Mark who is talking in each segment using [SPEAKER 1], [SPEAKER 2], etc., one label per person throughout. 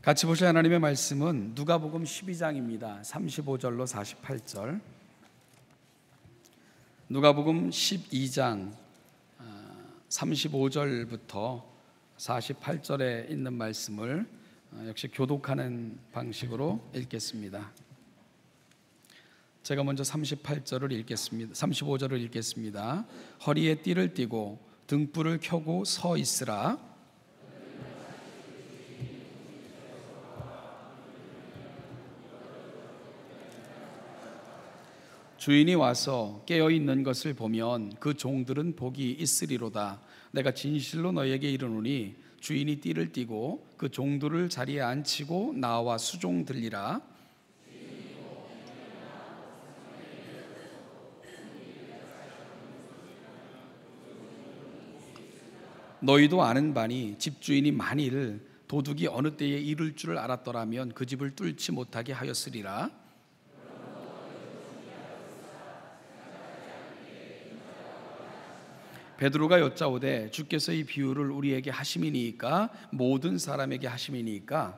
[SPEAKER 1] 같이 보실 하나님의 말씀은 누가복음 12장입니다. 35절로 48절. 누가복음 12장 35절부터 48절에 있는 말씀을 역시 교독하는 방식으로 읽겠습니다. 제가 먼저 38절을 읽겠습니다. 35절을 읽겠습니다. 허리에 띠를 띠고 등불을 켜고 서 있으라. 주인이 와서 깨어있는 것을 보면 그 종들은 복이 있으리로다. 내가 진실로 너희에게 이르노니 주인이 띠를 띠고 그 종들을 자리에 앉히고 나와 수종 들리라. 너희도 아는 바니 집주인이 만일 도둑이 어느 때에 이를 줄 알았더라면 그 집을 뚫지 못하게 하였으리라. 베드로가 여짜오되 주께서 이 비유를 우리에게 하심이니까 모든 사람에게 하심이니까?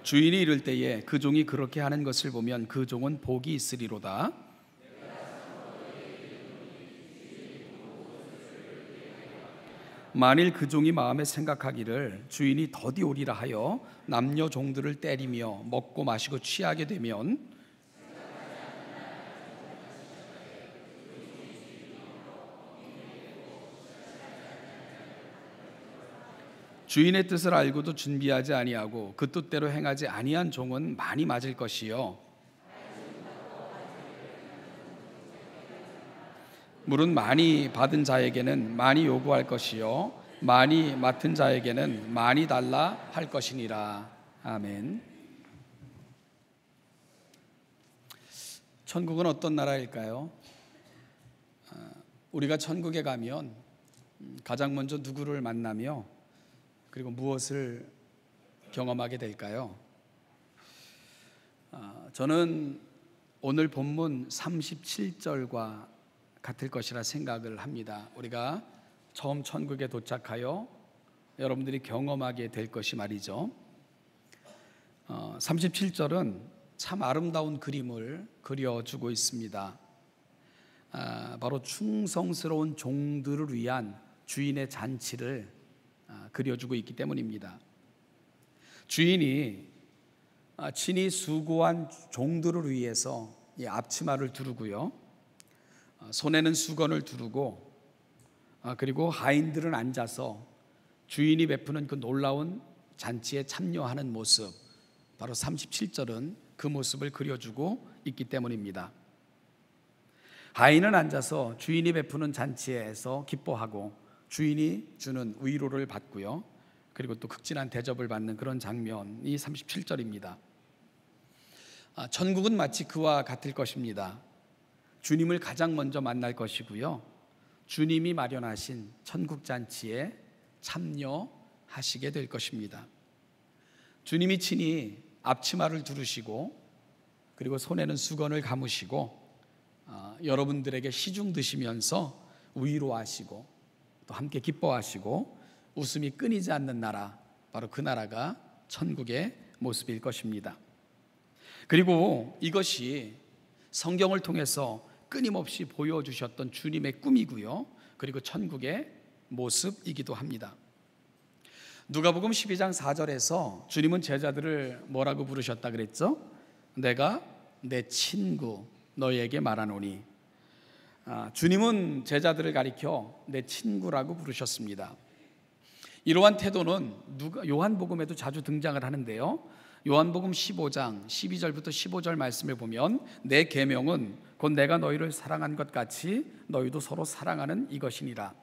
[SPEAKER 1] 주인이 이를 때에 그 종이 그렇게 하는 것을 보면 그 종은 복이 있으리로다. 만일 그 종이 마음에 생각하기를 주인이 더디 오리라 하여 남녀 종들을 때리며 먹고 마시고 취하게 되면 주인의 뜻을 알고도 준비하지 아니하고 그 뜻대로 행하지 아니한 종은 많이 맞을 것이요 물은 많이 받은 자에게는 많이 요구할 것이요 많이 맡은 자에게는 많이 달라 할 것이니라. 아멘. 천국은 어떤 나라일까요? 우리가 천국에 가면 가장 먼저 누구를 만나며 그리고 무엇을 경험하게 될까요? 저는 오늘 본문 37절과 같을 것이라 생각을 합니다. 우리가 처음 천국에 도착하여 여러분들이 경험하게 될 것이 말이죠. 37절은 참 아름다운 그림을 그려주고 있습니다. 바로 충성스러운 종들을 위한 주인의 잔치를 그려주고 있기 때문입니다. 주인이 친히 수고한 종들을 위해서 이 앞치마를 두르고요, 손에는 수건을 두르고 그리고 하인들은 앉아서 주인이 베푸는 그 놀라운 잔치에 참여하는 모습, 바로 37절은 그 모습을 그려주고 있기 때문입니다. 하인은 앉아서 주인이 베푸는 잔치에서 기뻐하고 주인이 주는 위로를 받고요, 그리고 또 극진한 대접을 받는 그런 장면이 37절입니다. 천국은 마치 그와 같을 것입니다. 주님을 가장 먼저 만날 것이고요, 주님이 마련하신 천국 잔치에 참여하시게 될 것입니다. 주님이 친히 앞치마를 두르시고 그리고 손에는 수건을 감으시고 여러분들에게 시중 드시면서 위로하시고 또 함께 기뻐하시고 웃음이 끊이지 않는 나라, 바로 그 나라가 천국의 모습일 것입니다. 그리고 이것이 성경을 통해서 끊임없이 보여주셨던 주님의 꿈이고요, 그리고 천국의 모습이기도 합니다. 누가복음 12장 4절에서 주님은 제자들을 뭐라고 부르셨다 그랬죠? 내가 내 친구 너희에게 말하노니. 주님은 제자들을 가리켜 내 친구라고 부르셨습니다. 이러한 태도는 요한복음에도 자주 등장을 하는데요, 요한복음 15장 12절부터 15절 말씀을 보면 내 계명은 곧 내가 너희를 사랑한 것 같이 너희도 서로 사랑하는 이것이니라.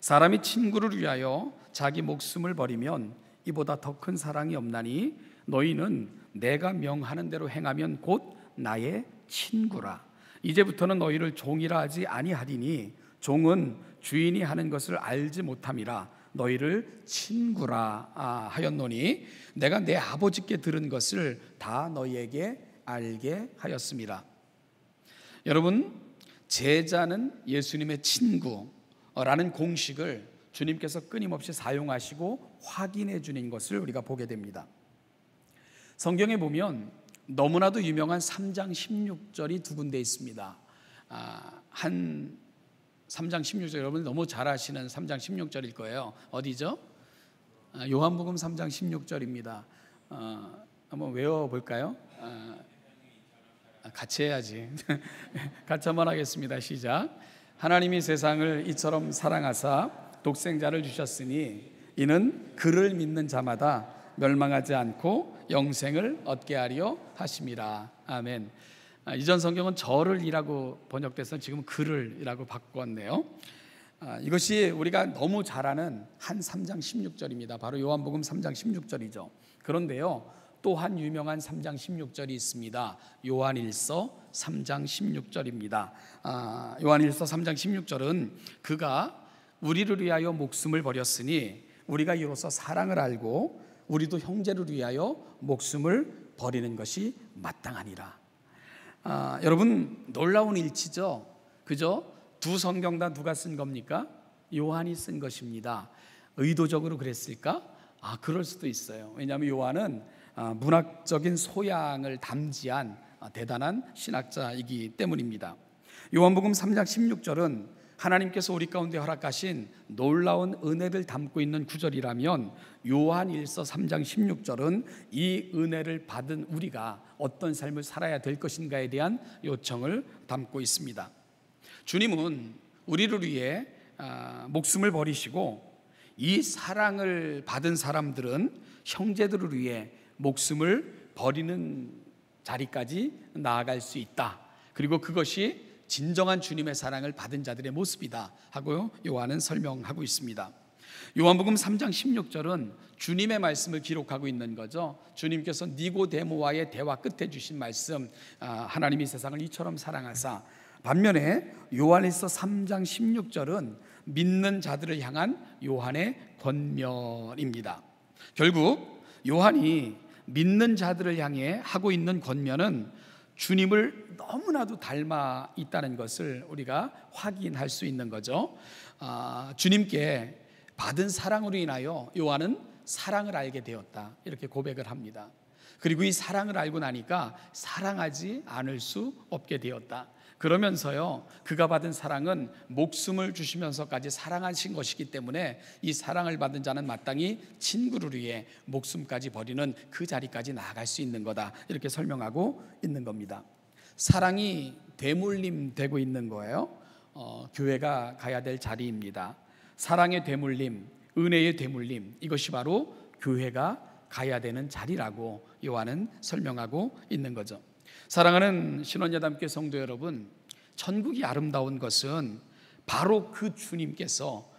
[SPEAKER 1] 사람이 친구를 위하여 자기 목숨을 버리면 이보다 더 큰 사랑이 없나니 너희는 내가 명하는 대로 행하면 곧 나의 친구라. 이제부터는 너희를 종이라 하지 아니하리니 종은 주인이 하는 것을 알지 못함이라 너희를 친구라 하였노니 내가 내 아버지께 들은 것을 다 너희에게 알게 하였음이라. 여러분, 제자는 예수님의 친구라는 공식을 주님께서 끊임없이 사용하시고 확인해 주는 것을 우리가 보게 됩니다. 성경에 보면 너무나도 유명한 3장 16절이 두 군데 있습니다. 3장 16절, 여러분 너무 잘 아시는 3장 16절일 거예요. 어디죠? 요한복음 3장 16절입니다. 한번 외워볼까요? 같이 해야지. 같이 한번 하겠습니다. 시작. 하나님이 세상을 이처럼 사랑하사 독생자를 주셨으니 이는 그를 믿는 자마다 멸망하지 않고 영생을 얻게 하려 하심이라. 아멘. 이전 성경은 저를 이라고 번역돼서 지금 그를 이라고 바꿨네요. 이것이 우리가 너무 잘 아는 한 3장 16절입니다. 바로 요한복음 3장 16절이죠. 그런데요, 또 한 유명한 3장 16절이 있습니다. 요한일서 3장 16절입니다. 요한일서 3장 16절은 그가 우리를 위하여 목숨을 버렸으니 우리가 이로써 사랑을 알고 우리도 형제를 위하여 목숨을 버리는 것이 마땅하니라. 여러분 놀라운 일치죠. 그죠? 두 성경 다 누가 쓴 겁니까? 요한이 쓴 것입니다. 의도적으로 그랬을까? 그럴 수도 있어요. 왜냐하면 요한은 문학적인 소양을 담지한 대단한 신학자이기 때문입니다. 요한복음 3장 16절은 하나님께서 우리 가운데 허락하신 놀라운 은혜를 담고 있는 구절이라면 요한일서 3장 16절은 이 은혜를 받은 우리가 어떤 삶을 살아야 될 것인가에 대한 요청을 담고 있습니다. 주님은 우리를 위해 목숨을 버리시고 이 사랑을 받은 사람들은 형제들을 위해 목숨을 버리는 자리까지 나아갈 수 있다. 그리고 그것이 진정한 주님의 사랑을 받은 자들의 모습이다 하고 요한은 설명하고 있습니다. 요한복음 3장 16절은 주님의 말씀을 기록하고 있는 거죠. 주님께서 니고데모와의 대화 끝에 주신 말씀, 하나님이 세상을 이처럼 사랑하사. 반면에 요한일서 3장 16절은 믿는 자들을 향한 요한의 권면입니다. 결국 요한이 믿는 자들을 향해 하고 있는 권면은 주님을 너무나도 닮아 있다는 것을 우리가 확인할 수 있는 거죠. 주님께 받은 사랑으로 인하여 요한은 사랑을 알게 되었다, 이렇게 고백을 합니다. 그리고 이 사랑을 알고 나니까 사랑하지 않을 수 없게 되었다. 그러면서요, 그가 받은 사랑은 목숨을 주시면서까지 사랑하신 것이기 때문에 이 사랑을 받은 자는 마땅히 친구를 위해 목숨까지 버리는 그 자리까지 나아갈 수 있는 거다, 이렇게 설명하고 있는 겁니다. 사랑이 되물림되고 있는 거예요. 교회가 가야 될 자리입니다. 사랑의 되물림, 은혜의 되물림, 이것이 바로 교회가 가야 되는 자리라고 요한은 설명하고 있는 거죠. 사랑하는 신원여담교회 성도 여러분, 천국이 아름다운 것은 바로 그 주님께서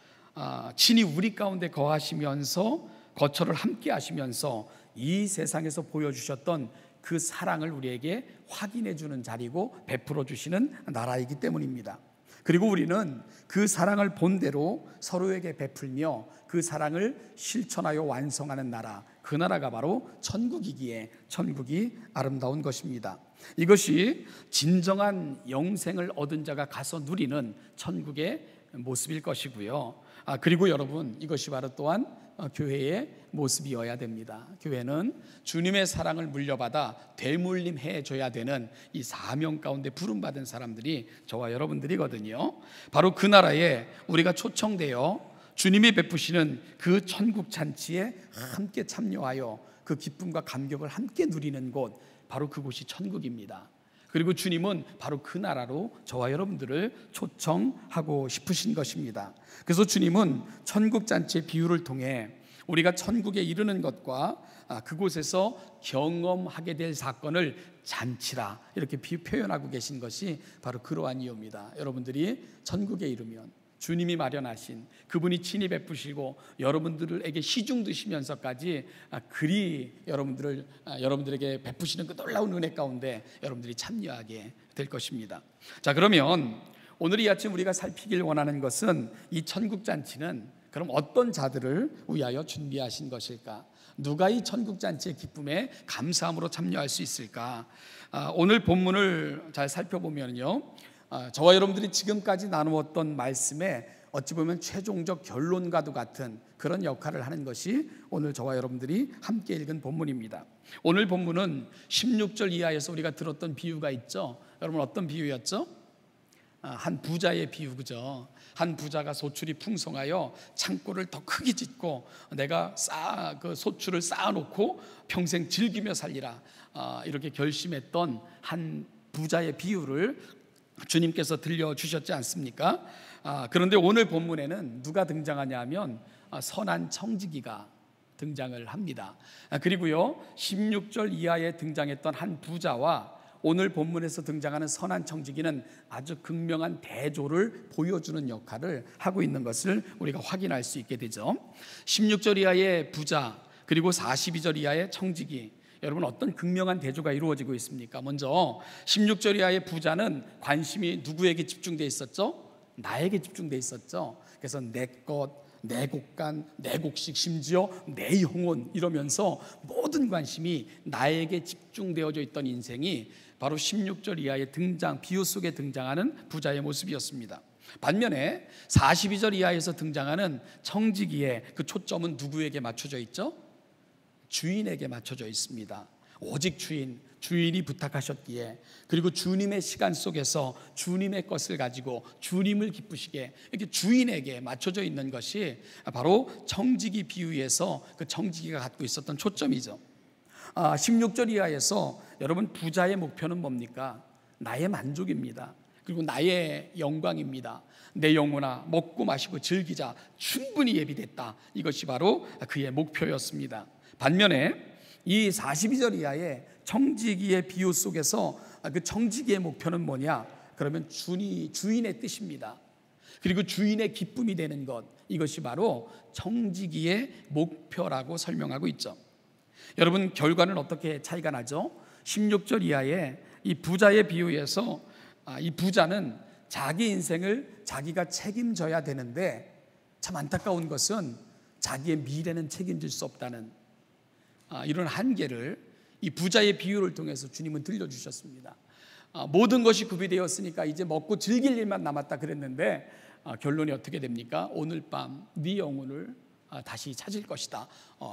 [SPEAKER 1] 친히 우리 가운데 거하시면서 거처를 함께 하시면서 이 세상에서 보여주셨던 그 사랑을 우리에게 확인해 주는 자리고 베풀어 주시는 나라이기 때문입니다. 그리고 우리는 그 사랑을 본대로 서로에게 베풀며 그 사랑을 실천하여 완성하는 나라, 그 나라가 바로 천국이기에 천국이 아름다운 것입니다. 이것이 진정한 영생을 얻은 자가 가서 누리는 천국의 모습일 것이고요. 그리고 여러분, 이것이 바로 또한 교회의 모습이어야 됩니다. 교회는 주님의 사랑을 물려받아 되물림해 줘야 되는 이 사명 가운데 부름받은 사람들이 저와 여러분들이거든요. 바로 그 나라에 우리가 초청되어 주님이 베푸시는 그 천국 잔치에 함께 참여하여 그 기쁨과 감격을 함께 누리는 곳, 바로 그곳이 천국입니다. 그리고 주님은 바로 그 나라로 저와 여러분들을 초청하고 싶으신 것입니다. 그래서 주님은 천국 잔치의 비유를 통해 우리가 천국에 이르는 것과 그곳에서 경험하게 될 사건을 잔치라, 이렇게 표현하고 계신 것이 바로 그러한 이유입니다. 여러분들이 천국에 이르면 주님이 마련하신, 그분이 친히 베푸시고 여러분들에게 시중 드시면서까지 그리 여러분들에게 베푸시는 그 놀라운 은혜 가운데 여러분들이 참여하게 될 것입니다. 자, 그러면 오늘 이 아침 우리가 살피길 원하는 것은 이 천국 잔치는 그럼 어떤 자들을 위하여 준비하신 것일까? 누가 이 천국 잔치의 기쁨에 감사함으로 참여할 수 있을까? 오늘 본문을 잘 살펴보면요, 저와 여러분들이 지금까지 나누었던 말씀에 어찌 보면 최종적 결론과도 같은 그런 역할을 하는 것이 오늘 저와 여러분들이 함께 읽은 본문입니다. 오늘 본문은 16절 이하에서 우리가 들었던 비유가 있죠. 여러분, 어떤 비유였죠? 한 부자의 비유, 그죠? 한 부자가 소출이 풍성하여 창고를 더 크게 짓고 내가 그 소출을 쌓아놓고 평생 즐기며 살리라, 이렇게 결심했던 한 부자의 비유를 주님께서 들려주셨지 않습니까? 그런데 오늘 본문에는 누가 등장하냐 하면 선한 청지기가 등장을 합니다. 그리고요, 16절 이하에 등장했던 한 부자와 오늘 본문에서 등장하는 선한 청지기는 아주 극명한 대조를 보여주는 역할을 하고 있는 것을 우리가 확인할 수 있게 되죠. 16절 이하의 부자, 그리고 42절 이하의 청지기, 여러분, 어떤 극명한 대조가 이루어지고 있습니까? 먼저 16절 이하의 부자는 관심이 누구에게 집중되어 있었죠? 나에게 집중되어 있었죠. 그래서 내 것, 내 곡간, 내 곡식, 심지어 내 영혼, 이러면서 모든 관심이 나에게 집중되어져 있던 인생이 바로 16절 이하의 비유 속에 등장하는 부자의 모습이었습니다. 반면에 42절 이하에서 등장하는 청지기의 그 초점은 누구에게 맞춰져 있죠? 주인에게 맞춰져 있습니다. 오직 주인이 부탁하셨기에, 그리고 주님의 시간 속에서 주님의 것을 가지고 주님을 기쁘시게, 이렇게 주인에게 맞춰져 있는 것이 바로 청지기 비유에서 그 청지기가 갖고 있었던 초점이죠. 16절 이하에서 여러분, 부자의 목표는 뭡니까? 나의 만족입니다. 그리고 나의 영광입니다. 내 영혼아, 먹고 마시고 즐기자, 충분히 예비됐다. 이것이 바로 그의 목표였습니다. 반면에 이 42절 이하의 청지기의 비유 속에서 그 청지기의 목표는 뭐냐? 그러면 주인의 뜻입니다. 그리고 주인의 기쁨이 되는 것, 이것이 바로 청지기의 목표라고 설명하고 있죠. 여러분, 결과는 어떻게 차이가 나죠? 16절 이하의 이 부자의 비유에서 이 부자는 자기 인생을 자기가 책임져야 되는데, 참 안타까운 것은 자기의 미래는 책임질 수 없다는 이런 한계를 이 부자의 비유를 통해서 주님은 들려주셨습니다. 모든 것이 구비되었으니까 이제 먹고 즐길 일만 남았다 그랬는데, 결론이 어떻게 됩니까? 오늘 밤 네 영혼을 다시 찾을 것이다,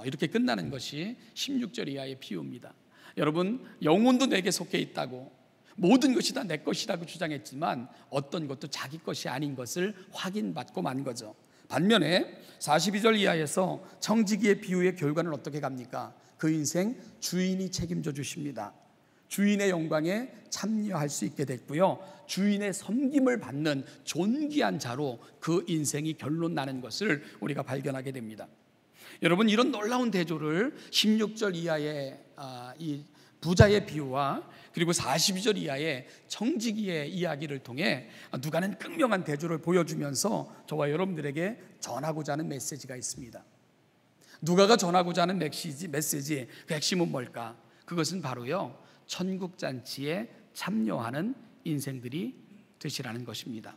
[SPEAKER 1] 이렇게 끝나는 것이 16절 이하의 비유입니다. 여러분, 영혼도 내게 속해 있다고, 모든 것이 다 내 것이라고 주장했지만 어떤 것도 자기 것이 아닌 것을 확인받고 만 거죠. 반면에 42절 이하에서 청지기의 비유의 결과는 어떻게 갑니까? 그 인생 주인이 책임져 주십니다. 주인의 영광에 참여할 수 있게 됐고요, 주인의 섬김을 받는 존귀한 자로 그 인생이 결론 나는 것을 우리가 발견하게 됩니다. 여러분, 이런 놀라운 대조를 16절 이하의 이 부자의 비유와 그리고 42절 이하의 청지기의 이야기를 통해 누가는 극명한 대조를 보여주면서 저와 여러분들에게 전하고자 하는 메시지가 있습니다. 누가가 전하고자 하는 메시지, 그 핵심은 뭘까? 그것은 바로요, 천국잔치에 참여하는 인생들이 되시라는 것입니다.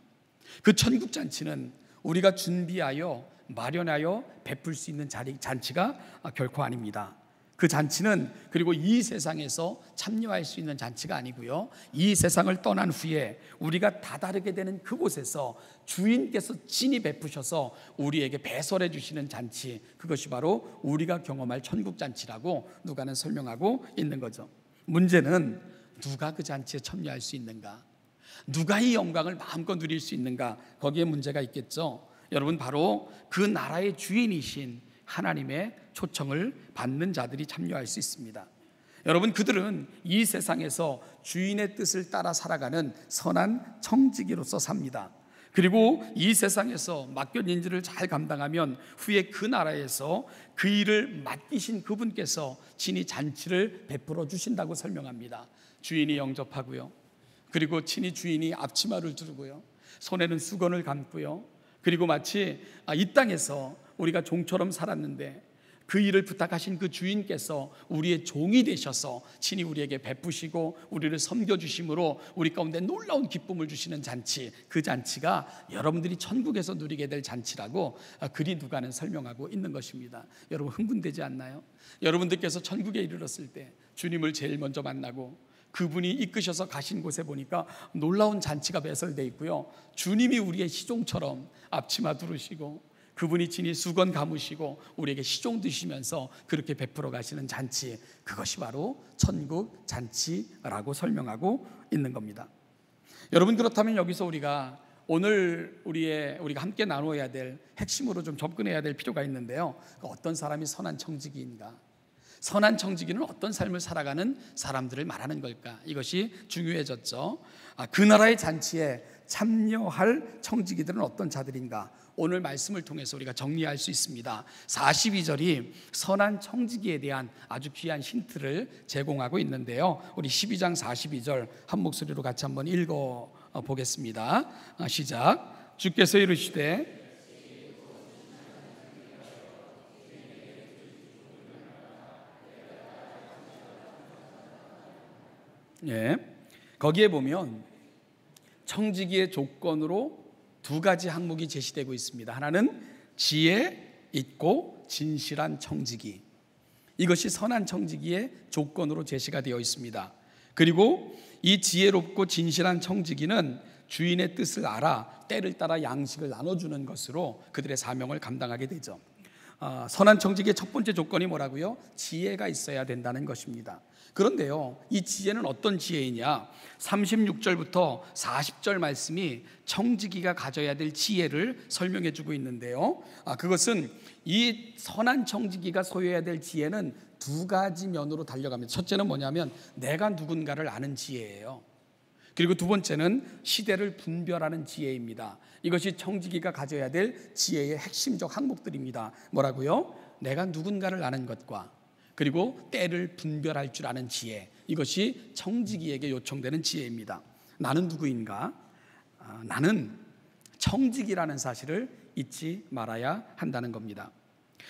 [SPEAKER 1] 그 천국잔치는 우리가 준비하여 마련하여 베풀 수 있는 잔치가 결코 아닙니다. 그 잔치는 그리고 이 세상에서 참여할 수 있는 잔치가 아니고요, 이 세상을 떠난 후에 우리가 다다르게 되는 그곳에서 주인께서 친히 베푸셔서 우리에게 배설해 주시는 잔치, 그것이 바로 우리가 경험할 천국잔치라고 누가는 설명하고 있는 거죠. 문제는 누가 그 잔치에 참여할 수 있는가, 누가 이 영광을 마음껏 누릴 수 있는가, 거기에 문제가 있겠죠. 여러분, 바로 그 나라의 주인이신 하나님의 초청을 받는 자들이 참여할 수 있습니다. 여러분, 그들은 이 세상에서 주인의 뜻을 따라 살아가는 선한 청지기로서 삽니다. 그리고 이 세상에서 맡겨진 일을 잘 감당하면 후에 그 나라에서 그 일을 맡기신 그분께서 친히 잔치를 베풀어 주신다고 설명합니다. 주인이 영접하고요, 그리고 친히 주인이 앞치마를 두르고요, 손에는 수건을 감고요, 그리고 마치 이 땅에서 우리가 종처럼 살았는데 그 일을 부탁하신 그 주인께서 우리의 종이 되셔서 친히 우리에게 베푸시고 우리를 섬겨주심으로 우리 가운데 놀라운 기쁨을 주시는 잔치, 그 잔치가 여러분들이 천국에서 누리게 될 잔치라고 그리 누가는 설명하고 있는 것입니다. 여러분, 흥분되지 않나요? 여러분들께서 천국에 이르렀을 때 주님을 제일 먼저 만나고 그분이 이끄셔서 가신 곳에 보니까 놀라운 잔치가 배설되어 있고요. 주님이 우리의 시종처럼 앞치마 두르시고 그분이 친히 수건 감으시고 우리에게 시종 드시면서 그렇게 베풀어 가시는 잔치, 그것이 바로 천국 잔치라고 설명하고 있는 겁니다. 여러분, 그렇다면 여기서 우리가 오늘 우리가 함께 나누어야 될 핵심으로 좀 접근해야 될 필요가 있는데요. 어떤 사람이 선한 청지기인가? 선한 청지기는 어떤 삶을 살아가는 사람들을 말하는 걸까? 이것이 중요해졌죠. 그 나라의 잔치에 참여할 청지기들은 어떤 자들인가? 오늘 말씀을 통해서 우리가 정리할 수 있습니다. 42절이 선한 청지기에 대한 아주 귀한 힌트를 제공하고 있는데요. 우리 12장 42절 한 목소리로 같이 한번 읽어 보겠습니다. 시작. 주께서 이르시되 거기에 보면 청지기의 조건으로 두 가지 항목이 제시되고 있습니다. 하나는 지혜 있고 진실한 청지기, 이것이 선한 청지기의 조건으로 제시가 되어 있습니다. 그리고 이 지혜롭고 진실한 청지기는 주인의 뜻을 알아 때를 따라 양식을 나눠주는 것으로 그들의 사명을 감당하게 되죠. 선한 청지기의 첫 번째 조건이 뭐라고요? 지혜가 있어야 된다는 것입니다. 그런데요, 이 지혜는 어떤 지혜이냐? 36절부터 40절 말씀이 청지기가 가져야 될 지혜를 설명해 주고 있는데요, 그것은 이 선한 청지기가 소유해야 될 지혜는 두 가지 면으로 달려갑니다. 첫째는 뭐냐면 내가 누군가를 아는 지혜예요. 그리고 두 번째는 시대를 분별하는 지혜입니다. 이것이 청지기가 가져야 될 지혜의 핵심적 항목들입니다. 뭐라고요? 내가 누군가를 아는 것과 그리고 때를 분별할 줄 아는 지혜, 이것이 청지기에게 요청되는 지혜입니다. 나는 누구인가? 나는 청지기라는 사실을 잊지 말아야 한다는 겁니다.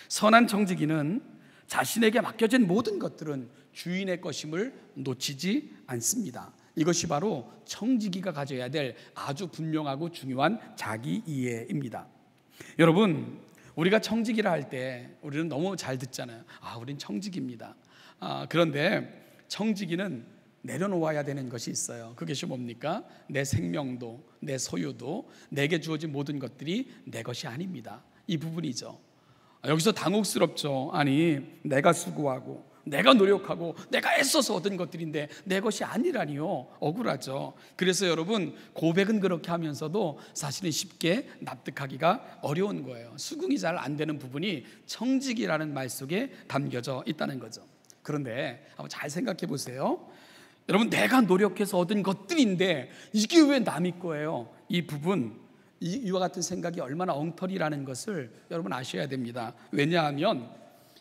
[SPEAKER 1] 선한 청지기는 자신에게 맡겨진 모든 것들은 주인의 것임을 놓치지 않습니다. 이것이 바로 청지기가 가져야 될 아주 분명하고 중요한 자기 이해입니다. 여러분, 우리가 청지기라 할 때 우리는 너무 잘 듣잖아요. 우린 청지기입니다. 그런데 청지기는 내려놓아야 되는 것이 있어요. 그것이 뭡니까? 내 생명도 내 소유도 내게 주어진 모든 것들이 내 것이 아닙니다. 이 부분이죠. 여기서 당혹스럽죠. 아니, 내가 수고하고 내가 노력하고 내가 애써서 얻은 것들인데 내 것이 아니라니요. 억울하죠. 그래서 여러분, 고백은 그렇게 하면서도 사실은 쉽게 납득하기가 어려운 거예요. 수긍이 잘 안 되는 부분이 청지기라는 말 속에 담겨져 있다는 거죠. 그런데 한번 잘 생각해 보세요. 여러분, 내가 노력해서 얻은 것들인데 이게 왜 남의 거예요? 이 부분, 이와 같은 생각이 얼마나 엉터리라는 것을 여러분 아셔야 됩니다. 왜냐하면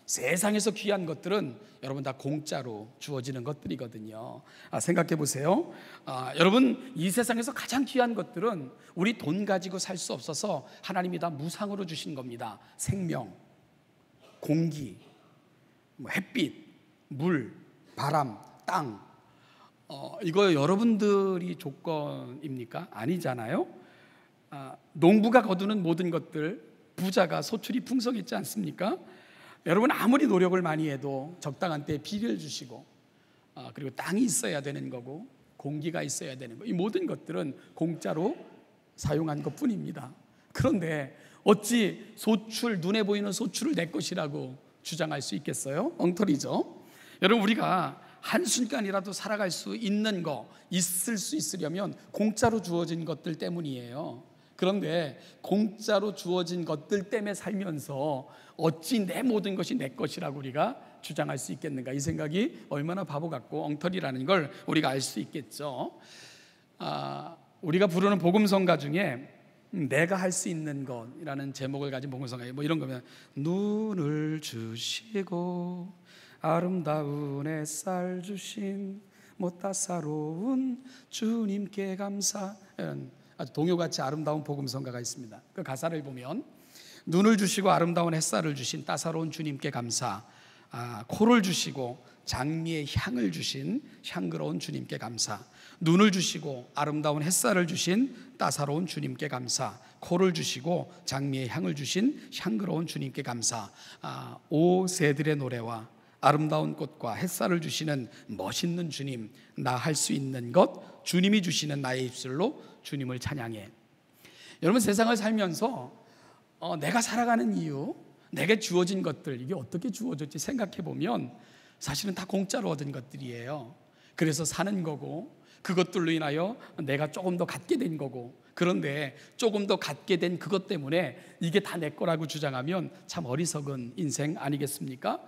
[SPEAKER 1] 세상에서 귀한 것들은 여러분 다 공짜로 주어지는 것들이거든요. 생각해 보세요. 여러분, 이 세상에서 가장 귀한 것들은 우리 돈 가지고 살 수 없어서 하나님이 다 무상으로 주신 겁니다. 생명, 공기, 햇빛, 물, 바람, 땅. 이거 여러분들이 조건입니까? 아니잖아요. 농부가 거두는 모든 것들, 부자가 소출이 풍성했지 않습니까? 여러분, 아무리 노력을 많이 해도 적당한 때에 비를 주시고 그리고 땅이 있어야 되는 거고 공기가 있어야 되는 거, 이 모든 것들은 공짜로 사용한 것뿐입니다. 그런데 어찌 소출, 눈에 보이는 소출을 내 것이라고 주장할 수 있겠어요? 엉터리죠. 여러분, 우리가 한순간이라도 살아갈 수 있는 거, 있을 수 있으려면 공짜로 주어진 것들 때문이에요. 그런데 공짜로 주어진 것들 때문에 살면서 어찌 내 모든 것이 내 것이라고 우리가 주장할 수 있겠는가? 이 생각이 얼마나 바보 같고 엉터리라는 걸 우리가 알 수 있겠죠. 우리가 부르는 복음성가 중에 내가 할 수 있는 것이라는 제목을 가진 복음성가, 이런 거면 눈을 주시고 아름다운 햇살 주신 따사로운 주님께 감사, 이런 아주 동요같이 아름다운 복음성가가 있습니다. 그 가사를 보면 눈을 주시고 아름다운 햇살을 주신 따사로운 주님께 감사, 코를 주시고 장미의 향을 주신 향그러운 주님께 감사, 눈을 주시고 아름다운 햇살을 주신 따사로운 주님께 감사, 코를 주시고 장미의 향을 주신 향그러운 주님께 감사. 오 새들의 노래와 아름다운 꽃과 햇살을 주시는 멋있는 주님, 나 할 수 있는 것 주님이 주시는 나의 입술로 주님을 찬양해. 여러분, 세상을 살면서 내가 살아가는 이유, 내게 주어진 것들, 이게 어떻게 주어졌지 생각해 보면 사실은 다 공짜로 얻은 것들이에요. 그래서 사는 거고, 그것들로 인하여 내가 조금 더 갖게 된 거고, 그런데 조금 더 갖게 된 그것 때문에 이게 다 내 거라고 주장하면 참 어리석은 인생 아니겠습니까?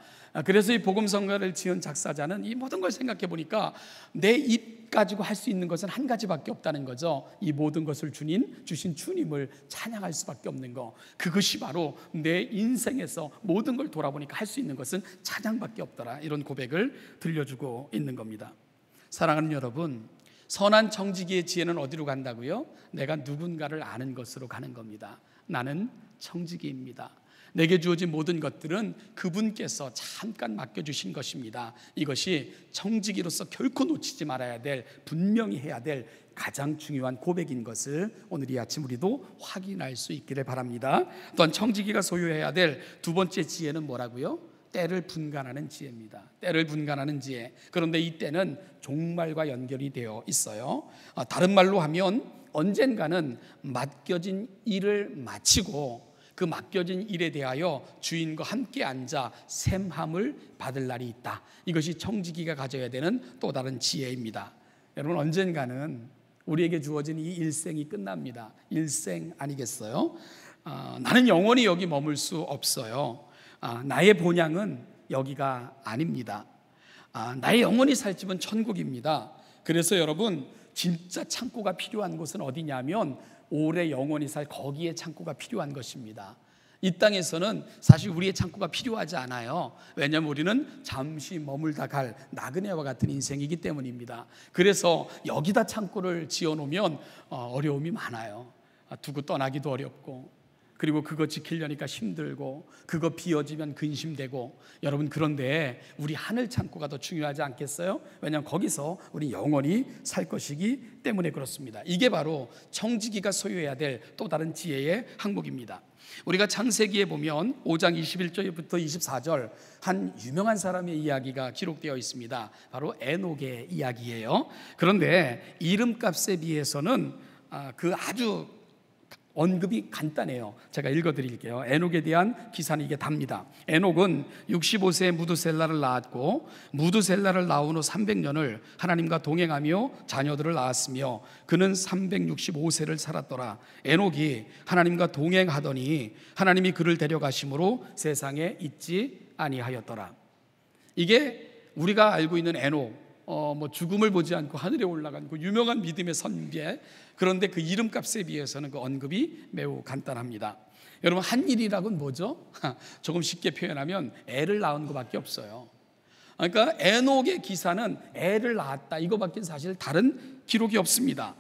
[SPEAKER 1] 그래서 이 복음성가를 지은 작사자는 이 모든 걸 생각해 보니까 내 입 가지고 할 수 있는 것은 한 가지밖에 없다는 거죠. 이 모든 것을 주신 주님을 찬양할 수밖에 없는 거, 그것이 바로 내 인생에서 모든 걸 돌아보니까 할 수 있는 것은 찬양밖에 없더라, 이런 고백을 들려주고 있는 겁니다. 사랑하는 여러분, 선한 청지기의 지혜는 어디로 간다고요? 내가 누군가를 아는 것으로 가는 겁니다. 나는 청지기입니다. 내게 주어진 모든 것들은 그분께서 잠깐 맡겨주신 것입니다. 이것이 청지기로서 결코 놓치지 말아야 될, 분명히 해야 될 가장 중요한 고백인 것을 오늘 이 아침 우리도 확인할 수 있기를 바랍니다. 또한 청지기가 소유해야 될 두 번째 지혜는 뭐라고요? 때를 분간하는 지혜입니다. 때를 분간하는 지혜. 그런데 이 때는 종말과 연결이 되어 있어요. 다른 말로 하면 언젠가는 맡겨진 일을 마치고 그 맡겨진 일에 대하여 주인과 함께 앉아 샘함을 받을 날이 있다. 이것이 청지기가 가져야 되는 또 다른 지혜입니다. 여러분, 언젠가는 우리에게 주어진 이 일생이 끝납니다. 일생 아니겠어요? 나는 영원히 여기 머물 수 없어요. 나의 본향은 여기가 아닙니다. 나의 영원히 살 집은 천국입니다. 그래서 여러분, 진짜 창고가 필요한 곳은 어디냐면 오래 영원히 살 거기에 창고가 필요한 것입니다. 이 땅에서는 사실 우리의 창고가 필요하지 않아요. 왜냐하면 우리는 잠시 머물다 갈 나그네와 같은 인생이기 때문입니다. 그래서 여기다 창고를 지어놓으면 어려움이 많아요. 두고 떠나기도 어렵고, 그리고 그거 지키려니까 힘들고, 그거 비워지면 근심되고. 여러분, 그런데 우리 하늘 창고가 더 중요하지 않겠어요? 왜냐하면 거기서 우리 영원히 살 것이기 때문에 그렇습니다. 이게 바로 청지기가 소유해야 될 또 다른 지혜의 항목입니다. 우리가 창세기에 보면 5장 21절부터 24절 한 유명한 사람의 이야기가 기록되어 있습니다. 바로 에녹의 이야기예요. 그런데 이름값에 비해서는 그 아주 언급이 간단해요. 제가 읽어드릴게요. 에녹에 대한 기사는 이게 답니다. 에녹은 65세에 무드셀라를 낳았고, 무드셀라를 낳은 후 300년을 하나님과 동행하며 자녀들을 낳았으며 그는 365세를 살았더라. 에녹이 하나님과 동행하더니 하나님이 그를 데려가심으로 세상에 있지 아니하였더라. 이게 우리가 알고 있는 에녹, 죽음을 보지 않고 하늘에 올라간 그 유명한 믿음의 선배. 그런데 그 이름값에 비해서는 그 언급이 매우 간단합니다. 여러분, 한 일이라고는 뭐죠? 조금 쉽게 표현하면 애를 낳은 것밖에 없어요. 그러니까 에녹의 기사는 애를 낳았다, 이거밖에 사실 다른 기록이 없습니다.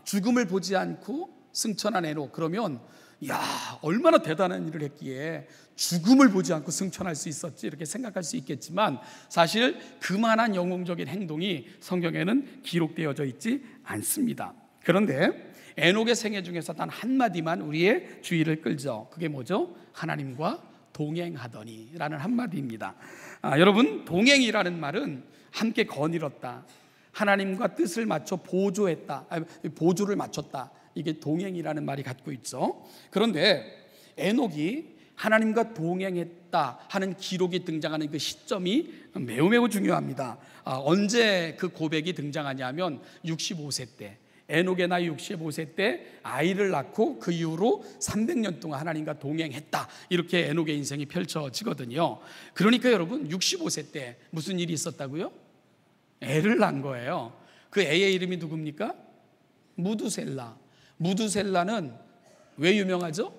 [SPEAKER 1] 죽음을 보지 않고 승천한 에녹, 그러면 야, 얼마나 대단한 일을 했기에 죽음을 보지 않고 승천할 수 있었지, 이렇게 생각할 수 있겠지만 사실 그만한 영웅적인 행동이 성경에는 기록되어져 있지 않습니다. 그런데 에녹의 생애 중에서 단 한마디만 우리의 주의를 끌죠. 그게 뭐죠? 하나님과 동행하더니 라는 한마디입니다. 여러분, 동행이라는 말은 함께 거닐었다, 하나님과 뜻을 맞춰 보조했다, 보조를 맞췄다, 이게 동행이라는 말이 갖고 있죠. 그런데 에녹이 하나님과 동행했다 하는 기록이 등장하는 그 시점이 매우 중요합니다. 언제 그 고백이 등장하냐면 65세 때, 에녹의 나이 65세 때 아이를 낳고 그 이후로 300년 동안 하나님과 동행했다, 이렇게 에녹의 인생이 펼쳐지거든요. 그러니까 여러분, 65세 때 무슨 일이 있었다고요? 애를 낳은 거예요. 그 애의 이름이 누굽니까? 무두셀라. 무두셀라는 왜 유명하죠?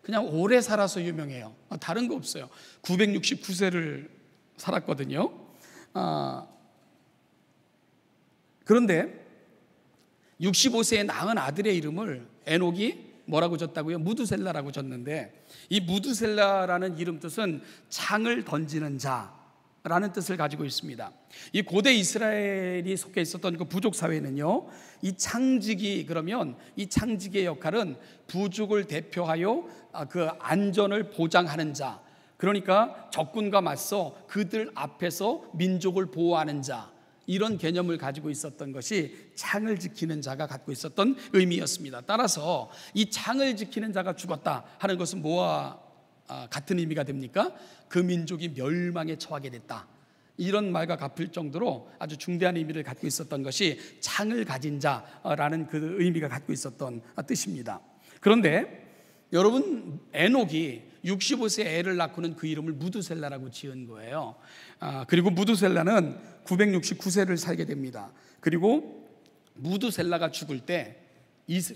[SPEAKER 1] 그냥 오래 살아서 유명해요. 다른 거 없어요. 969세를 살았거든요. 그런데 65세에 낳은 아들의 이름을 에녹이 뭐라고 줬다고요? 무두셀라라고 줬는데, 이 무두셀라라는 이름 뜻은 창을 던지는 자라는 뜻을 가지고 있습니다. 이 고대 이스라엘이 속해 있었던 그 부족 사회는요, 이 창직이, 그러면 이 창직의 역할은 부족을 대표하여 그 안전을 보장하는 자, 그러니까 적군과 맞서 그들 앞에서 민족을 보호하는 자, 이런 개념을 가지고 있었던 것이 창을 지키는 자가 갖고 있었던 의미였습니다. 따라서 이 창을 지키는 자가 죽었다 하는 것은 뭐와 같은 의미가 됩니까? 그 민족이 멸망에 처하게 됐다, 이런 말과 같을 정도로 아주 중대한 의미를 갖고 있었던 것이 창을 가진 자라는 그 의미가 갖고 있었던 뜻입니다. 그런데 여러분, 에녹이 65세 애를 낳고는 그 이름을 무두셀라라고 지은 거예요. 그리고 무두셀라는 969세를 살게 됩니다. 그리고 무두셀라가 죽을 때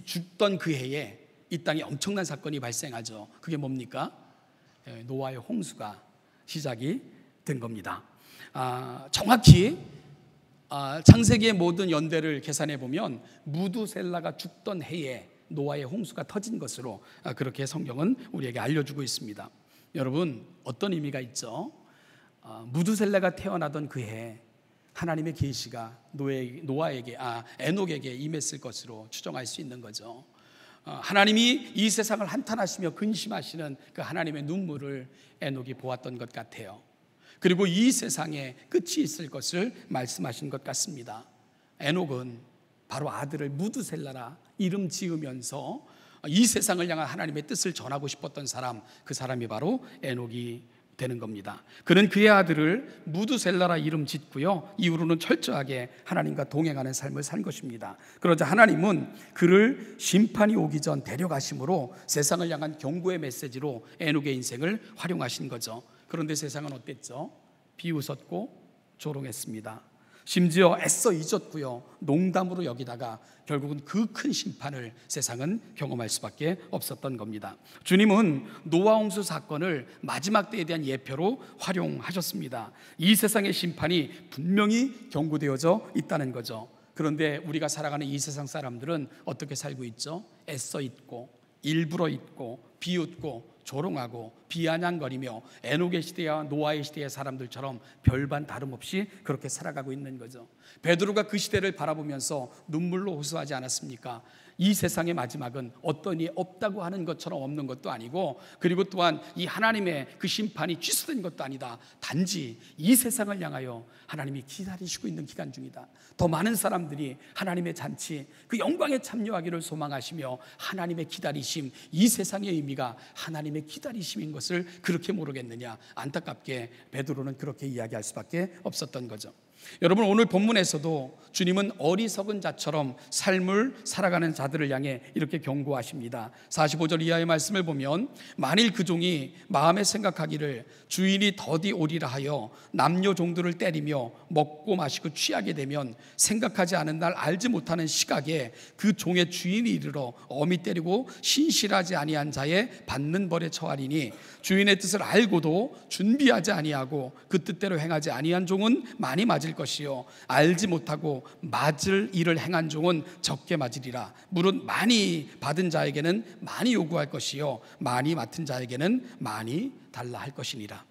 [SPEAKER 1] 죽던 그 해에 이 땅에 엄청난 사건이 발생하죠. 그게 뭡니까? 노아의 홍수가 시작이 된 겁니다. 정확히 창세기의 모든 연대를 계산해 보면 무두셀라가 죽던 해에 노아의 홍수가 터진 것으로 그렇게 성경은 우리에게 알려주고 있습니다. 여러분, 어떤 의미가 있죠? 무두셀라가 태어나던 그 해 하나님의 계시가 에녹에게 임했을 것으로 추정할 수 있는 거죠. 하나님이 이 세상을 한탄하시며 근심하시는 그 하나님의 눈물을 에녹이 보았던 것 같아요. 그리고 이 세상에 끝이 있을 것을 말씀하신 것 같습니다. 에녹은 바로 아들을 무두셀라라 이름 지으면서 이 세상을 향한 하나님의 뜻을 전하고 싶었던 사람, 그 사람이 바로 에녹이 되는 겁니다. 그는 그의 아들을 무두셀라라 이름 짓고요, 이후로는 철저하게 하나님과 동행하는 삶을 산 것입니다. 그러자 하나님은 그를 심판이 오기 전 데려가심으로 세상을 향한 경고의 메시지로 에녹의 인생을 활용하신 거죠. 그런데 세상은 어땠죠? 비웃었고 조롱했습니다. 심지어 애써 잊었고요, 농담으로 여기다가 결국은 그 큰 심판을 세상은 경험할 수밖에 없었던 겁니다. 주님은 노아 홍수 사건을 마지막 때에 대한 예표로 활용하셨습니다. 이 세상의 심판이 분명히 경고되어져 있다는 거죠. 그런데 우리가 살아가는 이 세상 사람들은 어떻게 살고 있죠? 애써 잊고 일부러 잊고 비웃고 조롱하고 비아냥거리며 에녹의 시대와 노아의 시대의 사람들처럼 별반 다름없이 그렇게 살아가고 있는 거죠. 베드로가 그 시대를 바라보면서 눈물로 호소하지 않았습니까? 이 세상의 마지막은 어떠니 없다고 하는 것처럼 없는 것도 아니고, 그리고 또한 이 하나님의 그 심판이 취소된 것도 아니다. 단지 이 세상을 향하여 하나님이 기다리시고 있는 기간 중이다. 더 많은 사람들이 하나님의 잔치, 그 영광에 참여하기를 소망하시며 하나님의 기다리심, 이 세상의 의미가 하나님의 기다리심인 것을 그렇게 모르겠느냐. 안타깝게 베드로는 그렇게 이야기할 수밖에 없었던 거죠. 여러분, 오늘 본문에서도 주님은 어리석은 자처럼 삶을 살아가는 자들을 향해 이렇게 경고하십니다. 45절 이하의 말씀을 보면, 만일 그 종이 마음에 생각하기를 주인이 더디 오리라 하여 남녀 종들을 때리며 먹고 마시고 취하게 되면 생각하지 않은 날 알지 못하는 시각에 그 종의 주인이 이르러 엄히 때리고 신실하지 아니한 자의 받는 벌에 처하리니, 주인의 뜻을 알고도 준비하지 아니하고 그 뜻대로 행하지 아니한 종은 많이 맞을 것이요 알지 못하고 맞을 일을 행한 종은 적게 맞으리라. 무릇 많이 받은 자에게는 많이 요구할 것이요 많이 맡은 자에게는 많이 달라 할 것이니라.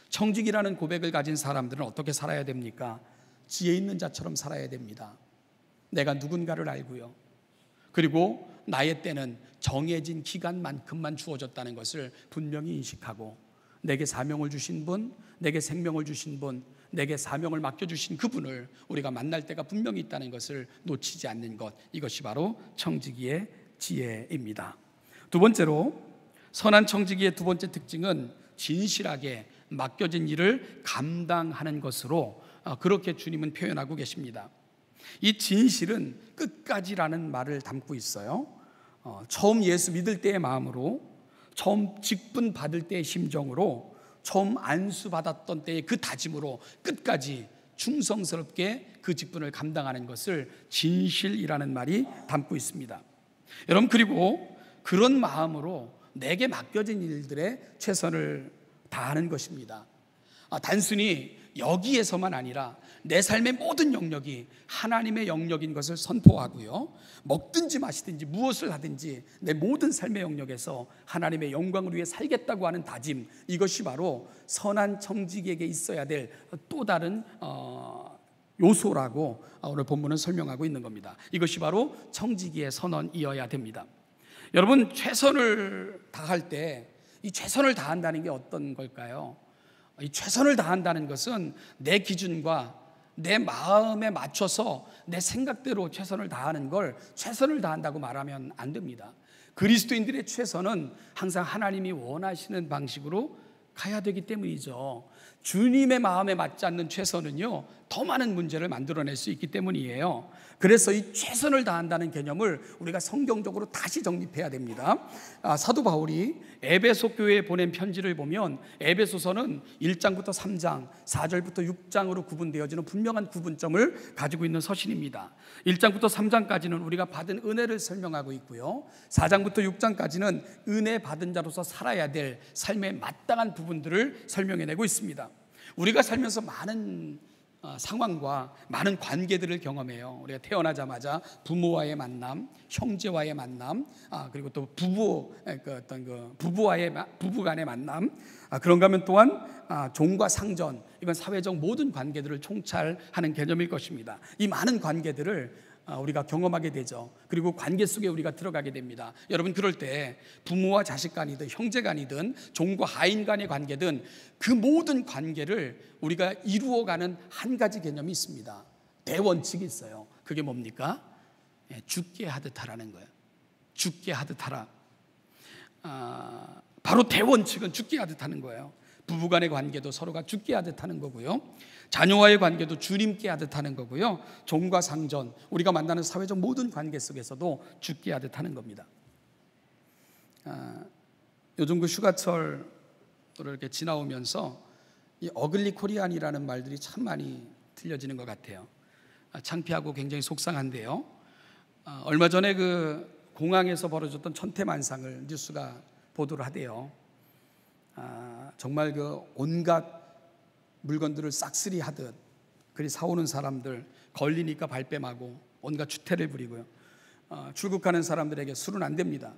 [SPEAKER 1] 청직이라는 고백을 가진 사람들은 어떻게 살아야 됩니까? 지혜 있는 자처럼 살아야 됩니다. 내가 누군가를 알고요, 그리고 나의 때는 정해진 기간만큼만 주어졌다는 것을 분명히 인식하고, 내게 사명을 주신 분, 내게 생명을 주신 분, 내게 사명을 맡겨주신 그분을 우리가 만날 때가 분명히 있다는 것을 놓치지 않는 것, 이것이 바로 청지기의 지혜입니다. 두 번째로, 선한 청지기의 두 번째 특징은 진실하게 맡겨진 일을 감당하는 것으로 그렇게 주님은 표현하고 계십니다. 이 진실은 끝까지라는 말을 담고 있어요. 처음 예수 믿을 때의 마음으로, 처음 직분 받을 때의 심정으로, 처음 안수 받았던 때의 그 다짐으로 끝까지 충성스럽게 그 직분을 감당하는 것을 진실이라는 말이 담고 있습니다. 여러분, 그리고 그런 마음으로 내게 맡겨진 일들에 최선을 다하는 것입니다. 단순히 여기에서만 아니라 내 삶의 모든 영역이 하나님의 영역인 것을 선포하고요, 먹든지 마시든지 무엇을 하든지 내 모든 삶의 영역에서 하나님의 영광을 위해 살겠다고 하는 다짐, 이것이 바로 선한 청지기에게 있어야 될 또 다른 요소라고 오늘 본문은 설명하고 있는 겁니다. 이것이 바로 청지기의 선언이어야 됩니다. 여러분, 최선을 다할 때 이 최선을 다한다는 게 어떤 걸까요? 이 최선을 다한다는 것은 내 기준과 내 마음에 맞춰서 내 생각대로 최선을 다하는 걸 최선을 다한다고 말하면 안 됩니다. 그리스도인들의 최선은 항상 하나님이 원하시는 방식으로 가야 되기 때문이죠. 주님의 마음에 맞지 않는 최선은요, 더 많은 문제를 만들어낼 수 있기 때문이에요. 그래서 이 최선을 다한다는 개념을 우리가 성경적으로 다시 정립해야 됩니다. 사도 바울이 에베소 교회에 보낸 편지를 보면 에베소서는 1장부터 3장, 4절부터 6장으로 구분되어지는 분명한 구분점을 가지고 있는 서신입니다. 1장부터 3장까지는 우리가 받은 은혜를 설명하고 있고요, 4장부터 6장까지는 은혜 받은 자로서 살아야 될 삶의 마땅한 부분들을 설명해내고 있습니다. 우리가 살면서 많은 상황과 많은 관계들을 경험해요. 우리가 태어나자마자 부모와의 만남, 형제와의 만남, 그리고 또 부부간의 만남, 그런가 하면 또한 종과 상전, 이건 사회적 모든 관계들을 총찰하는 개념일 것입니다. 이 많은 관계들을 우리가 경험하게 되죠. 그리고 관계 속에 우리가 들어가게 됩니다. 여러분, 그럴 때 부모와 자식 간이든 형제 간이든 종과 하인 간의 관계든 그 모든 관계를 우리가 이루어가는 한 가지 개념이 있습니다. 대원칙이 있어요. 그게 뭡니까? 죽게 하듯 하라는 거예요. 죽게 하듯 하라. 바로 대원칙은 죽게 하듯 하는 거예요. 부부간의 관계도 서로가 죽게 하듯 하는 거고요, 자녀와의 관계도 주님께 하듯 하는 거고요, 종과 상전, 우리가 만나는 사회적 모든 관계 속에서도 죽게 하듯 하는 겁니다. 요즘 그 휴가철을 이렇게 지나오면서 이 어글리 코리안이라는 말들이 참 많이 들려지는 것 같아요. 창피하고 굉장히 속상한데요, 얼마 전에 그 공항에서 벌어졌던 천태만상을 뉴스가 보도를 하대요. 정말 그 온갖 물건들을 싹쓸이 하듯 그리 사오는 사람들, 걸리니까 발뺌하고 온갖 추태를 부리고요, 출국하는 사람들에게 술은 안 됩니다.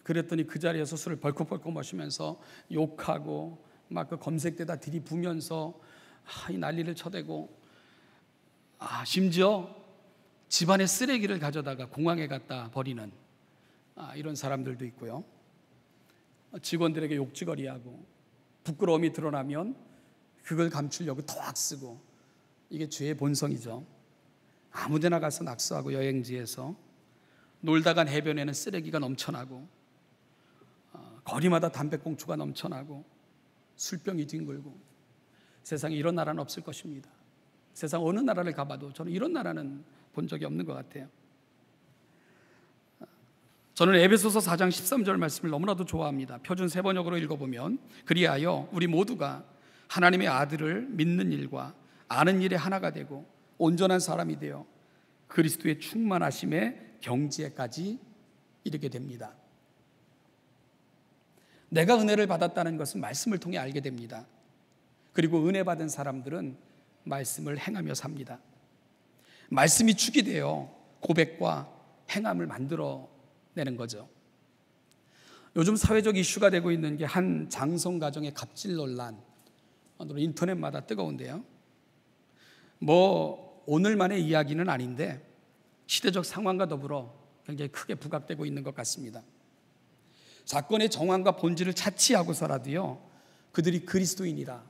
[SPEAKER 1] 그랬더니 그 자리에서 술을 벌컥벌컥 마시면서 욕하고 막 그 검색대다 들이부면서 이 난리를 쳐대고, 심지어 집안의 쓰레기를 가져다가 공항에 갖다 버리는 이런 사람들도 있고요, 직원들에게 욕지거리하고 부끄러움이 드러나면 그걸 감추려고 더 악쓰고, 이게 죄의 본성이죠. 아무데나 가서 낙서하고 여행지에서 놀다 간 해변에는 쓰레기가 넘쳐나고, 거리마다 담배꽁초가 넘쳐나고, 술병이 뒹굴고, 세상에 이런 나라는 없을 것입니다. 세상 어느 나라를 가봐도 저는 이런 나라는 본 적이 없는 것 같아요. 저는 에베소서 4장 13절 말씀을 너무나도 좋아합니다. 표준 세번역으로 읽어보면, 그리하여 우리 모두가 하나님의 아들을 믿는 일과 아는 일에 하나가 되고 온전한 사람이 되어 그리스도의 충만하심의 경지에까지 이르게 됩니다. 내가 은혜를 받았다는 것은 말씀을 통해 알게 됩니다. 그리고 은혜 받은 사람들은 말씀을 행하며 삽니다. 말씀이 축이 되어 고백과 행함을 만들어내는 거죠. 요즘 사회적 이슈가 되고 있는 게 한 장성 가정의 갑질 논란, 인터넷마다 뜨거운데요, 오늘만의 이야기는 아닌데 시대적 상황과 더불어 굉장히 크게 부각되고 있는 것 같습니다. 사건의 정황과 본질을 차치하고서라도요, 그들이 그리스도인이다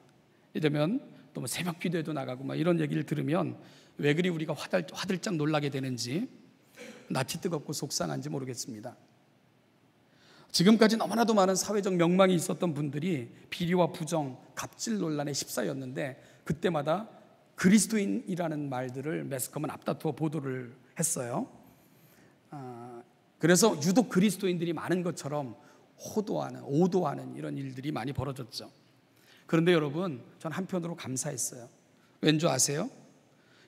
[SPEAKER 1] 이러면 또 새벽 기도에도 나가고 이런 얘기를 들으면 왜 그리 우리가 화들짝 놀라게 되는지, 낯이 뜨겁고 속상한지 모르겠습니다. 지금까지 너무나도 많은 사회적 명망이 있었던 분들이 비리와 부정, 갑질 논란에 휩싸였는데 그때마다 그리스도인이라는 말들을 매스컴은 앞다투어 보도를 했어요. 그래서 유독 그리스도인들이 많은 것처럼 오도하는 이런 일들이 많이 벌어졌죠. 그런데 여러분, 전 한편으로 감사했어요. 왠 줄 아세요?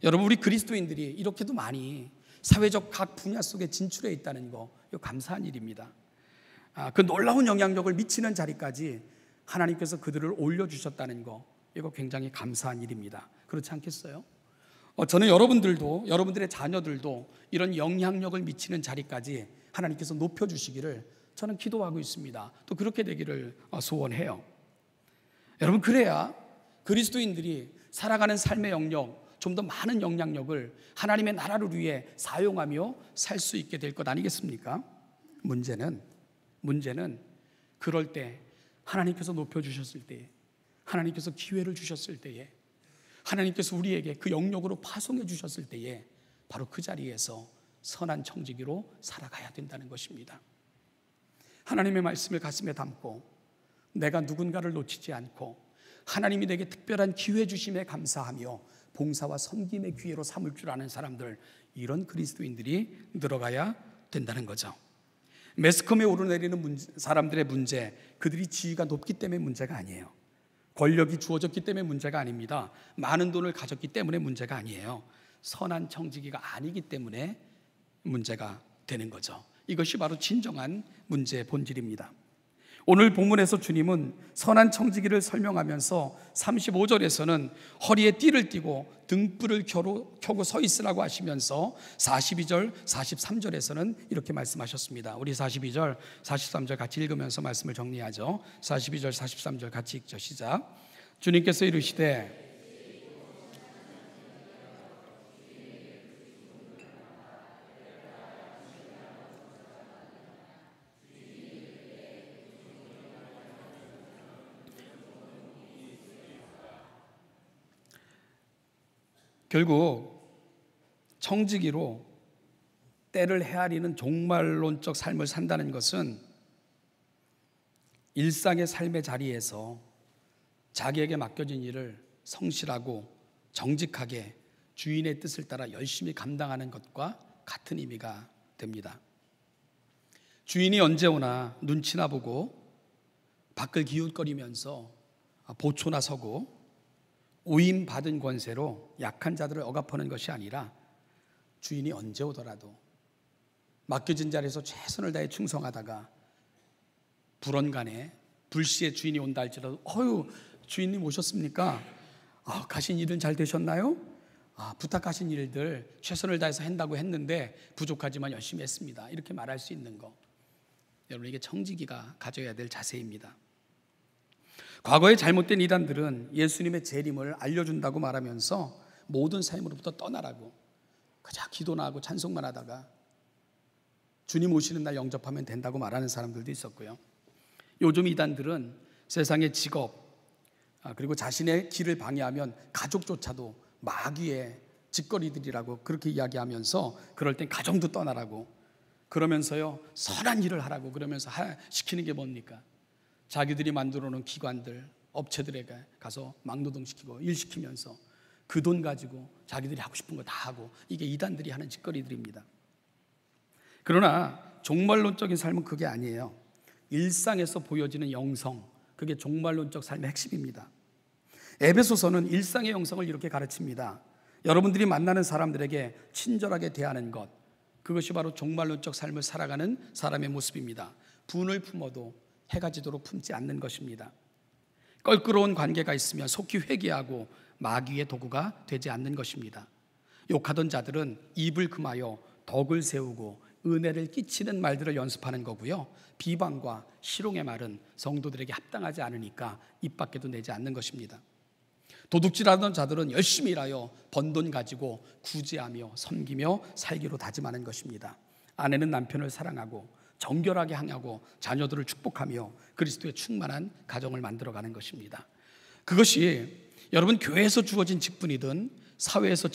[SPEAKER 1] 여러분, 우리 그리스도인들이 이렇게도 많이 사회적 각 분야 속에 진출해 있다는 거, 이거 감사한 일입니다. 그 놀라운 영향력을 미치는 자리까지 하나님께서 그들을 올려주셨다는 거, 이거 굉장히 감사한 일입니다. 그렇지 않겠어요? 저는 여러분들도, 여러분들의 자녀들도 이런 영향력을 미치는 자리까지 하나님께서 높여주시기를 저는 기도하고 있습니다. 또 그렇게 되기를 소원해요. 여러분, 그래야 그리스도인들이 살아가는 삶의 영역, 좀 더 많은 영향력을 하나님의 나라를 위해 사용하며 살 수 있게 될 것 아니겠습니까? 문제는 그럴 때 하나님께서 높여주셨을 때에, 하나님께서 기회를 주셨을 때에, 하나님께서 우리에게 그 영역으로 파송해 주셨을 때에 바로 그 자리에서 선한 청지기로 살아가야 된다는 것입니다. 하나님의 말씀을 가슴에 담고 내가 누군가를 놓치지 않고 하나님이 내게 특별한 기회 주심에 감사하며 봉사와 섬김의 기회로 삼을 줄 아는 사람들, 이런 그리스도인들이 늘어가야 된다는 거죠. 매스컴에 오르내리는 사람들의 문제, 그들이 지위가 높기 때문에 문제가 아니에요. 권력이 주어졌기 때문에 문제가 아닙니다. 많은 돈을 가졌기 때문에 문제가 아니에요. 선한 청지기가 아니기 때문에 문제가 되는 거죠. 이것이 바로 진정한 문제의 본질입니다. 오늘 본문에서 주님은 선한 청지기를 설명하면서 35절에서는 허리에 띠를 띠고 등불을 켜고 서 있으라고 하시면서 42절, 43절에서는 이렇게 말씀하셨습니다. 우리 42절, 43절 같이 읽으면서 말씀을 정리하죠. 42절, 43절 같이 읽죠. 시작. 주님께서 이르시되 결국 청지기로 때를 헤아리는 종말론적 삶을 산다는 것은 일상의 삶의 자리에서 자기에게 맡겨진 일을 성실하고 정직하게 주인의 뜻을 따라 열심히 감당하는 것과 같은 의미가 됩니다. 주인이 언제 오나 눈치나 보고 밖을 기웃거리면서 보초나 서고 오임받은 권세로 약한 자들을 억압하는 것이 아니라 주인이 언제 오더라도 맡겨진 자리에서 최선을 다해 충성하다가 불언간에 불시에 주인이 온다 할지라도 주인님 오셨습니까? 가신 일은 잘 되셨나요? 부탁하신 일들 최선을 다해서 한다고 했는데 부족하지만 열심히 했습니다. 이렇게 말할 수 있는 거, 여러분, 이게 청지기가 가져야 될 자세입니다. 과거의 잘못된 이단들은 예수님의 재림을 알려준다고 말하면서 모든 삶으로부터 떠나라고 그저 기도나 하고 찬송만 하다가 주님 오시는 날 영접하면 된다고 말하는 사람들도 있었고요. 요즘 이단들은 세상의 직업 그리고 자신의 길을 방해하면 가족조차도 마귀의 짓거리들이라고 그렇게 이야기하면서 그럴 땐 가정도 떠나라고 그러면서요 선한 일을 하라고 그러면서 시키는 게 뭡니까? 자기들이 만들어 놓은 기관들, 업체들에게 가서 막노동시키고 일시키면서 그 돈 가지고 자기들이 하고 싶은 거 다 하고, 이게 이단들이 하는 짓거리들입니다. 그러나 종말론적인 삶은 그게 아니에요. 일상에서 보여지는 영성, 그게 종말론적 삶의 핵심입니다. 에베소서는 일상의 영성을 이렇게 가르칩니다. 여러분들이 만나는 사람들에게 친절하게 대하는 것, 그것이 바로 종말론적 삶을 살아가는 사람의 모습입니다. 분을 품어도 해가 지도록 품지 않는 것입니다. 껄끄러운 관계가 있으면 속히 회개하고 마귀의 도구가 되지 않는 것입니다. 욕하던 자들은 입을 금하여 덕을 세우고 은혜를 끼치는 말들을 연습하는 거고요. 비방과 실용의 말은 성도들에게 합당하지 않으니까 입 밖에도 내지 않는 것입니다. 도둑질하던 자들은 열심히 일하여 번 돈 가지고 구제하며 섬기며 살기로 다짐하는 것입니다. 아내는 남편을 사랑하고 정결하게 향하고 자녀들을 축복하며 그리스도의 충만한 가정을 만들어가는 것입니다. 그것이 여러분 교회에서 주어진 직분이든 사회에서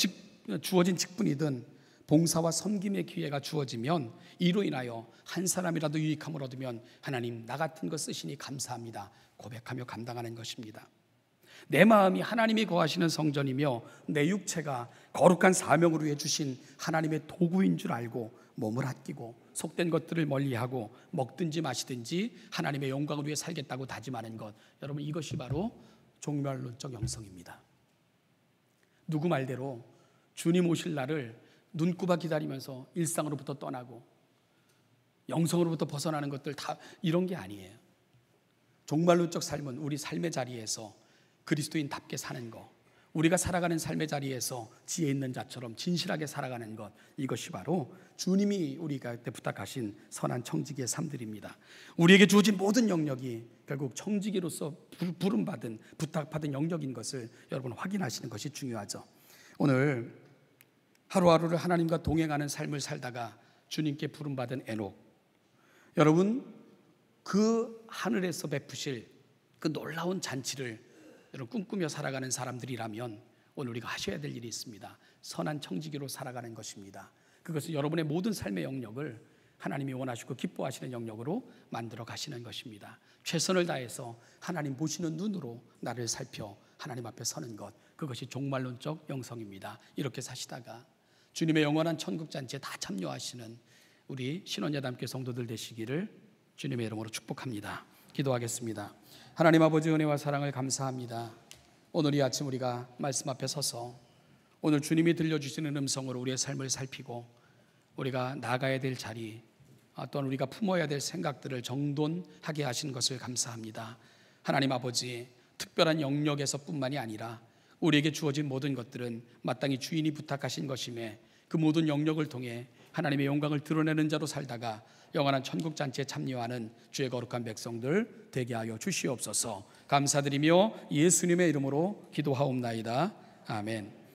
[SPEAKER 1] 주어진 직분이든 봉사와 섬김의 기회가 주어지면 이로 인하여 한 사람이라도 유익함을 얻으면 하나님 나 같은 거 쓰시니 감사합니다 고백하며 감당하는 것입니다. 내 마음이 하나님이 거하시는 성전이며 내 육체가 거룩한 사명을 위해 주신 하나님의 도구인 줄 알고 몸을 아끼고 속된 것들을 멀리하고 먹든지 마시든지 하나님의 영광을 위해 살겠다고 다짐하는 것, 여러분 이것이 바로 종말론적 영성입니다. 누구 말대로 주님 오실 날을 눈꼽아 기다리면서 일상으로부터 떠나고 영성으로부터 벗어나는 것들 다 이런 게 아니에요. 종말론적 삶은 우리 삶의 자리에서 그리스도인답게 사는 것, 우리가 살아가는 삶의 자리에서 지혜 있는 자처럼 진실하게 살아가는 것, 이것이 바로 주님이 우리가 그때 부탁하신 선한 청지기의 삶들입니다. 우리에게 주어진 모든 영역이 결국 청지기로서 부름받은 부탁받은 영역인 것을 여러분 확인하시는 것이 중요하죠. 오늘 하루하루를 하나님과 동행하는 삶을 살다가 주님께 부름받은 에녹, 여러분 그 하늘에서 베푸실 그 놀라운 잔치를 여러분 꿈꾸며 살아가는 사람들이라면 오늘 우리가 하셔야 될 일이 있습니다. 선한 청지기로 살아가는 것입니다. 그것은 여러분의 모든 삶의 영역을 하나님이 원하시고 기뻐하시는 영역으로 만들어 가시는 것입니다. 최선을 다해서 하나님 보시는 눈으로 나를 살펴 하나님 앞에 서는 것, 그것이 종말론적 영성입니다. 이렇게 사시다가 주님의 영원한 천국잔치에 다 참여하시는 우리 신원예담교회 성도들 되시기를 주님의 이름으로 축복합니다. 기도하겠습니다. 하나님 아버지 은혜와 사랑을 감사합니다. 오늘 이 아침 우리가 말씀 앞에 서서 오늘 주님이 들려주시는 음성으로 우리의 삶을 살피고 우리가 나가야 될 자리, 또한 우리가 품어야 될 생각들을 정돈하게 하신 것을 감사합니다. 하나님 아버지, 특별한 영역에서 뿐만이 아니라 우리에게 주어진 모든 것들은 마땅히 주인이 부탁하신 것임에 그 모든 영역을 통해 하나님의 영광을 드러내는 자로 살다가 영원한 천국잔치에 참여하는 주의 거룩한 백성들 되게 하여 주시옵소서. 감사드리며 예수님의 이름으로 기도하옵나이다. 아멘.